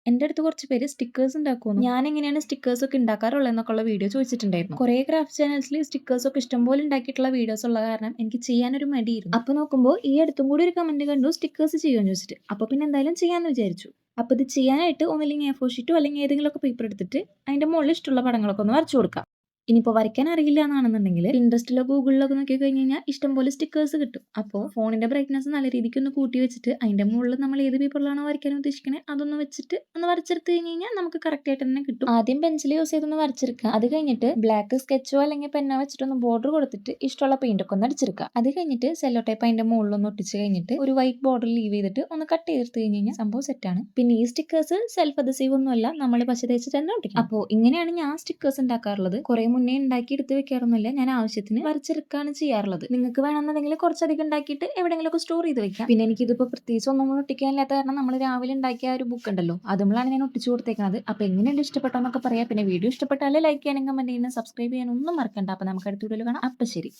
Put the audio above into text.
എൻ്റെ അടുത്ത് കുറച്ച് പേര് സ്റ്റിക്കേഴ്സ് ഉണ്ടാക്കുമെന്നും ഞാൻ എങ്ങനെയാണ് സ്റ്റിക്കേഴ്സ് ഒക്കെ ഉണ്ടാക്കാറുള്ളത് എന്നൊക്കെയുള്ള വീഡിയോ ചോദിച്ചിട്ടുണ്ടായിരുന്നു. കുറേ ക്രാഫ്റ്റ് ചാനൽസിൽ സ്റ്റിക്കേഴ്സ് ഒക്കെ ഇഷ്ടംപോലെ ഉണ്ടാക്കിയിട്ടുള്ള വീഡിയോസ് ഉള്ള കാരണം എനിക്ക് ചെയ്യാനൊരു മടിയിരുന്നു. അപ്പോൾ നോക്കുമ്പോൾ ഈ അടുത്തും കൂടി ഒരു കമന്റ് കണ്ടു സ്റ്റിക്കേഴ്സ് ചെയ്യുമെന്ന് ചോദിച്ചിട്ട്. അപ്പോൾ പിന്നെ എന്തായാലും ചെയ്യാമെന്ന് വിചാരിച്ചു. അപ്പോൾ ഇത് ചെയ്യാനായിട്ട് ഒന്നില്ലെങ്കിൽ A4 ഷീറ്റോ അല്ലെങ്കിൽ ഏതെങ്കിലുമൊക്കെ പേപ്പർ എടുത്തിട്ട് അതിൻ്റെ മുകളിൽ ഇഷ്ടമുള്ള പടങ്ങളൊക്കെ ഒന്ന് വരച്ചു കൊടുക്കാം. ഇനിയിപ്പോൾ വരയ്ക്കാൻ അറിയില്ല എന്നാണെന്നുണ്ടെങ്കിൽ പിൻട്രസ്റ്റിലോ ഗൂഗിളിലൊക്കെ നോക്കി കഴിഞ്ഞ് കഴിഞ്ഞാൽ ഇഷ്ടംപോലെ സ്റ്റിക്കേഴ്സ് കിട്ടും. അപ്പോൾ ഫോണിന്റെ ബ്രൈറ്റ്നസ് നല്ല രീതിക്ക് ഒന്ന് കൂട്ടി വെച്ചിട്ട് അതിന്റെ മുകളിൽ നമ്മൾ ഏത് പേപ്പറിലാണോ വരയ്ക്കാൻ ഉദ്ദേശിക്കുന്നത് അതൊന്ന് വെച്ചിട്ട് ഒന്ന് വരച്ചെടുത്ത് കഴിഞ്ഞ് കഴിഞ്ഞാൽ നമുക്ക് കറക്റ്റ് ആയിട്ട് തന്നെ കിട്ടും. ആദ്യം പെൻസിൽ യൂസ് ചെയ്തൊന്ന് വരച്ചെടുക്കുക. അത് കഴിഞ്ഞിട്ട് ബ്ലാക്ക് സ്കെച്ചോ അല്ലെങ്കിൽ പെന്നോ വെച്ചിട്ടൊന്ന് ബോർഡർ കൊടുത്തിട്ട് ഇഷ്ടമുള്ള പെയിന്റ് ഒക്കെ ഒന്ന് അടിച്ചെടുക്കുക. അത് കഴിഞ്ഞിട്ട് സെല്ലോ ടൈപ്പ് അതിന്റെ മുകളിൽ ഒന്ന് ഒട്ടിച്ച് കഴിഞ്ഞിട്ട് ഒരു വൈറ്റ് ബോർഡർ ലീവ് ചെയ്തിട്ട് ഒന്ന് കട്ട് ചെയ്തെടുത്ത് കഴിഞ്ഞ് കഴിഞ്ഞാൽ സംഭവം സെറ്റാണ്. പിന്നെ ഈ സ്റ്റിക്കേഴ്സ് സെൽഫ് അഡസീവ് ഒന്നും അല്ല, നമ്മൾ പശ തേച്ചിട്ട് തന്നെ ഒട്ടിക്കും. അപ്പോൾ ഇങ്ങനെയാണ് ഞാൻ സ്റ്റിക്കേഴ്സ് ഉണ്ടാക്കാറുള്ളത്. കുറെ മുന്നേ ഉണ്ടാക്കി എടുത്ത് വെക്കാറൊന്നുമില്ല, ഞാൻ ആവശ്യത്തിന് വരച്ചെടുക്കാണ് ചെയ്യാറുള്ളത്. നിങ്ങൾക്ക് വേണമെന്നുണ്ടെങ്കിൽ കുറച്ചധികം ഉണ്ടാക്കിയിട്ട് എവിടെയെങ്കിലും ഒക്കെ സ്റ്റോർ ചെയ്ത് വെക്കാം. പിന്നെ എനിക്ക് ഇതിപ്പോൾ പ്രത്യേകിച്ച് ഒന്നും കൂടി ഒട്ടിക്കാനില്ലാത്ത കാരണം നമ്മൾ രാവിലെ ഉണ്ടാക്കിയ ഒരു ബുക്ക് ഉണ്ടല്ലോ അതുമ്പോഴാണ് ഞാൻ ഒട്ടിച്ചു കൊടുത്തേക്കുന്നത്. അപ്പോൾ എങ്ങനെയുണ്ട് ഇഷ്ടപ്പെട്ടോ എന്നൊക്കെ പറയാം. പിന്നെ വീഡിയോ ഇഷ്ടപ്പെട്ടാൽ ലൈക്ക് ചെയ്യാനും കമന്റ് ചെയ്യാനും സബ്സ്ക്രൈബ് ചെയ്യാനും ഒന്നും മറക്കണ്ട. അപ്പോൾ നമുക്ക് അടുത്ത വീഡിയോയിൽ കാണാം. അപ്പോൾ ശരി.